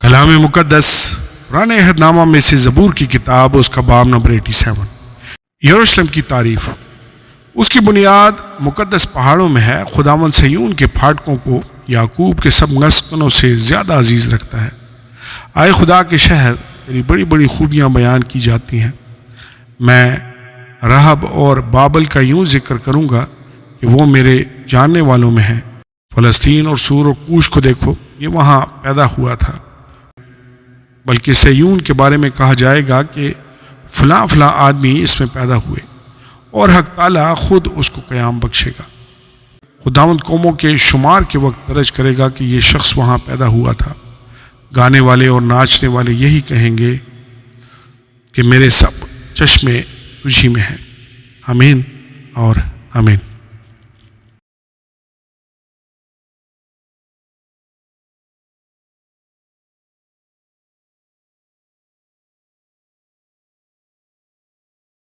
کلام مقدس قرآن عہد نامہ میں سے زبور کی کتاب، اس کا باب نمبر 87۔ یروشلم کی تعریف۔ اس کی بنیاد مقدس پہاڑوں میں ہے۔ خداوند صہیون کے پھاٹکوں کو یعقوب کے سب مسکنوں سے زیادہ عزیز رکھتا ہے۔ آئے خدا کے شہر، تیری بڑی بڑی خوبیاں بیان کی جاتی ہیں۔ میں رہب اور بابل کا یوں ذکر کروں گا کہ وہ میرے جاننے والوں میں ہیں۔ فلسطین اور سور و کوش کو دیکھو، یہ وہاں پیدا ہوا تھا۔ بلکہ صہیون کے بارے میں کہا جائے گا کہ فلاں فلاں آدمی اس میں پیدا ہوئے، اور حق تعالیٰ خود اس کو قیام بخشے گا۔ خداوند قوموں کے شمار کے وقت درج کرے گا کہ یہ شخص وہاں پیدا ہوا تھا۔ گانے والے اور ناچنے والے یہی کہیں گے کہ میرے سب چشمے تجھی میں ہیں۔ آمین اور آمین۔